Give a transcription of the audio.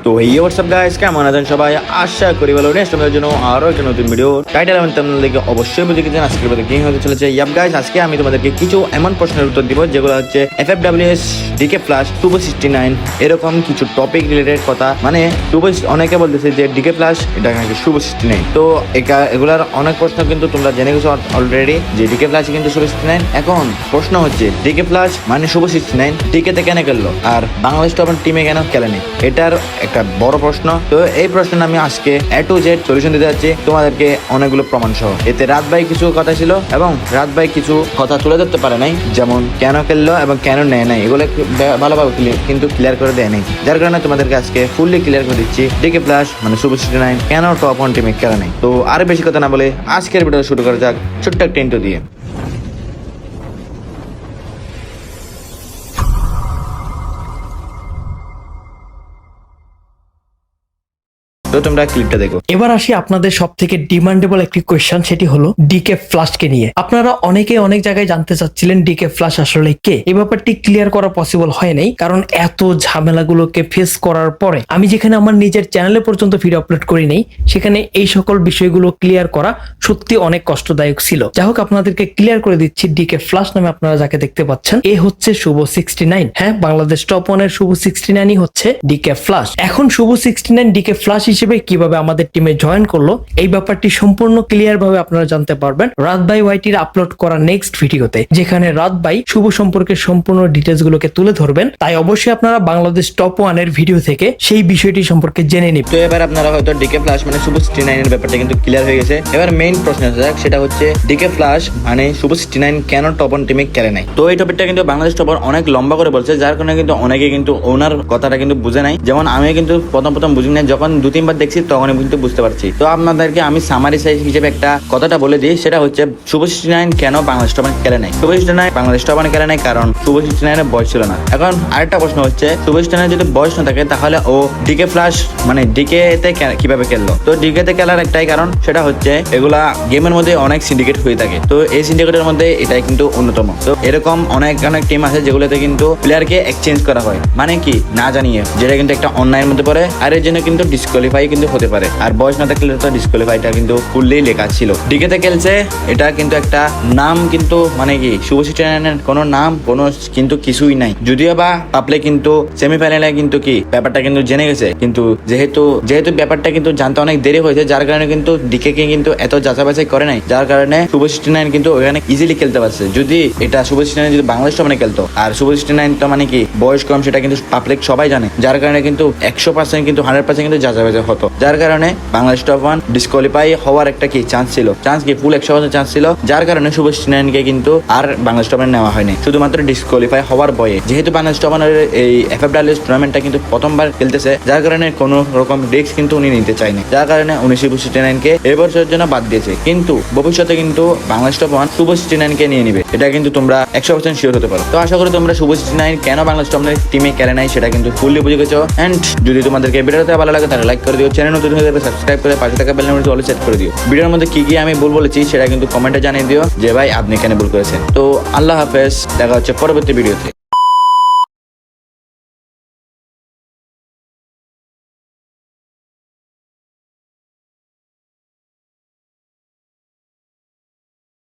তো এই WhatsApp guys, কেমন আছেন সবাই? আশা করি ভালো। নেক্সট আমাদের জন্য আরো একটা নতুন ভিডিও টাইটেল এবং থাম্বনেল দেখে অবশ্যই বুঝে গেছেন আজকের ভিডিও কি হতে চলেছে। ইয়াপ গাইস, আজকে আমি তোমাদেরকে কিছু এমন প্রশ্নের উত্তর দিব যেগুলো হচ্ছে এফএফডব্লিউএস, ডিকে প্লাস, টুবো 69 এরকম কিছু টপিক রিলেটেড কথা। মানে টুবো, অনেকে বলতেছে যে ডিকে প্লাস এটা নাকি টুবো 69। তো এগুলার অনেক প্রশ্ন কিন্তু তোমরা জেনে গেছো অলরেডি যে ডিকে প্লাস কিন্তু টুবো 69। এখন প্রশ্ন হচ্ছে ডিকে প্লাস মানে টুবো 69 ডিকেতে কেন খেললো আর বাংলাদেশ টপার টিমে কেন খেলেনি? এটার একটা বড় প্রশ্ন। তো এই প্রশ্নের আমি আজকে এ টু জেড সলিউশন দিতে যাচ্ছি তোমাদেরকে, অনেকগুলো প্রমাণ সহ। এতে রাত ভাই কিছু কথা ছিল এবং রাত ভাই কিছু কথা তুলে ধরতে পারে নাই, যেমন কেন খেললো এবং কেন নেয় নাই, এগুলো ভালোভাবে কিন্তু ক্লিয়ার করে দেয় নাই। যার কারণে তোমাদেরকে আজকে ফুললি ক্লিয়ার করে দিচ্ছি ডিকে প্লাস মানে টুবো 69 কেন টপ ওয়ান টিমে খেলা নেই। তো আর বেশি কথা না বলে আজকের ভিডিও শুরু করা যাক ছোট্ট একটা ইন্ট্রো দিয়ে। তো তোমরা ক্লিপটা দেখো। এবার আসি আপনাদের সব থেকে ডিমান্ডেবল একটি কোয়েশ্চেন, সেটি হলো ডিকে ফ্লাশকে নিয়ে। আপনারা অনেকে অনেক জায়গায় জানতে চাচ্ছিলেন ডিকে ফ্লাশ আসলে কে। এই ব্যাপারটি ক্লিয়ার করা পসিবল হয় নাই, কারণ এত ঝামেলাগুলোকে ফেস করার পরে আমি যেখানে আমার নিজের চ্যানেলে পর্যন্ত ভিডিও আপলোড করি নাই, সেখানে এই সকল বিষয়গুলো ক্লিয়ার করা সত্যি অনেক কষ্টদায়ক ছিল। যাই হোক, আপনাদেরকে ক্লিয়ার করে দিচ্ছি, ডিকে ফ্লাশ নামে আপনারা যাকে দেখতে পাচ্ছেন এ হচ্ছে টুবো 69। হ্যাঁ, বাংলাদেশ টপ ওয়ানের টুবো 69ই হচ্ছে ডিকে ফ্লাশ। এখন টুবো 69 ডিকে ফ্লাশ হিসেবে কিভাবে আমাদের টিমে জয়েন করলো, এই ব্যাপারটি সম্পূর্ণ ক্লিয়ার ভাবে আপনারা জানতে পারবেন রাত ভাই ওয়াইটির আপলোড করা নেক্সট ভিডিওতে, যেখানে রাত ভাই শুভ সম্পর্কে সম্পূর্ণ ডিটেলস গুলোকে তুলে ধরবেন। তাই অবশ্যই আপনারা বাংলাদেশ টপ ওয়ানের ভিডিও থেকে সেই বিষয়টি সম্পর্কে জেনে নিন। তো এবার আপনারা হয়তো ডিকে ফ্লাশ মানে টুবো 69 এর ব্যাপারটা কিন্তু ক্লিয়ার হয়ে গেছে। এবার মেইন প্রশ্ন আছে, সেটা হচ্ছে ডিকে ফ্লাশ মানে টুবো 69 কেন টপ ওয়ান টিমে খেলে নাই। তো এই টপিকটা কিন্তু বাংলাদেশ টপ ওয়ান অনেক লম্বা করে বলছে, যার কারণে কিন্তু অনেকে কিন্তু ওনার কথাটা কিন্তু বুঝে নাই। যেমন আমি কিন্তু প্রথম বুঝি নাই, যখন 2-3 বার দেখছি তখন কিন্তু বুঝতে পারছি। তো আপনাদেরকে আমি সামারি সাইজ হিসেবে একটা কথাটা বলে দিই, সেটা হচ্ছে টুবো 69 কেন বাংলাদেশ টপ ওয়ান খেলে নাই। টুবো 69 বাংলাদেশ টপ ওয়ান খেলে নাই কারণ টুবো 69 এর বয়স ছিল না। এখন আরেকটা প্রশ্ন হচ্ছে, টুবো 69 যদি বয়স না থাকে তাহলে ও ডিকে ফ্লাশ মানে ডিকে তে কিভাবে খেললো? তো ডিকে তে খেলার একটাই কারণ, সেটা হচ্ছে এগুলা গেমের মধ্যে অনেক সিন্ডিকেট হয়ে থাকে। তো এই সিন্ডিকেটের মধ্যে এটাই কিন্তু অন্যতম। তো এরকম অনেক টিম আছে যেগুলোতে কিন্তু প্লেয়ারকে এক্সচেঞ্জ করা হয়, মানে কি না জানিয়ে, যেটা কিন্তু একটা অন্যায়ের মধ্যে পড়ে, আর এর জন্য কিন্তু ডিসকোয়ালিফাই কিন্তু হতে পারে। আর বয়স না থাকলে তো ডিসকোয়ালিফাইটা কিন্তু ফুললি লেখা ছিল। ডিকেতে খেলছে, এটা কিন্তু একটা নাম, কিন্তু মানে কি টুবো 69 কোনো নাম কোনো কিন্তু কিছুই নাই। যদিও বা পাপলে কিন্তু সেমিফাইনালে কিন্তু কি ব্যাপারটা কিন্তু জেনে গেছে, কিন্তু যেহেতু ব্যাপারটা কিন্তু জানতে অনেক দেরি হয়েছে, যার কারণে কিন্তু ডিকে কে কিন্তু এত যাচাই করে নাই, যার কারণে টুবো 69 কিন্তু ওখানে ইজিলি খেলতে পারছে। যদি এটা টুবো 69 যদি বাংলাদেশ টপ ওয়ানে খেলতো, আর টুবো 69 তো মানে কি বয়স কম, সেটা কিন্তু পাবলিক সবাই জানে, যার কারণে কিন্তু 100% কিন্তু 100% কিন্তু যাচাই হতো। যার কারণে বাংলাদেশ টপ ওয়ান ডিসকোয়ালিফাই হওয়ার একটা কি চান্স ছিল, ফুল 100% চান্স ছিল। যার কারণে টুবো 69 কে কিন্তু আর বাংলাদেশ টপ ওয়ানে নেওয়া হয়নি, শুধুমাত্র ডিসকোয়ালিফাই হওয়ার ভয়ে। যেহেতু বাংলাদেশ টপ ওয়ানের এই এফএফডব্লিউএস টুর্নামেন্টটা কিন্তু প্রথমবার খেলতেছে, যার কারণে কোনো রকম রিস্ক কিন্তু উনি নিতে চায়নি, যার কারণে উনি টুবো 69 কে এই বছরের জন্য বাদ দিয়েছে। কিন্তু ভবিষ্যতে কিন্তু বাংলাদেশ টপ ওয়ান টুবো 69 কে নিয়ে নিবে, এটা কিন্তু তোমরা 100% শিওর হতে পারো। তো আশা করি তোমরা টুবো 69 কেন বাংলাদেশ টপ ওয়ানের টিমে খেলে নাই সেটা কিন্তু ফুললি বুঝে গেছো। এন্ড যদি তোমাদেরকে ভিডিওটা ভালো লাগে তাহলে লাইক করে দিও, চ্যানেল নতুন হয়ে যাবে সাবস্ক্রাইব করে পাশে থাকা বেল নোটিফিকেশন অল সেট করে দিও। ভিডিওর মধ্যে কি আমি ভুল বলেছি সেটা কিন্তু কমেন্টে জানিয়ে দিও যে ভাই আপনি কেন ভুল করেছেন। তো আল্লাহ হাফেজ, দেখা হচ্ছে পরবর্তী ভিডিওতে।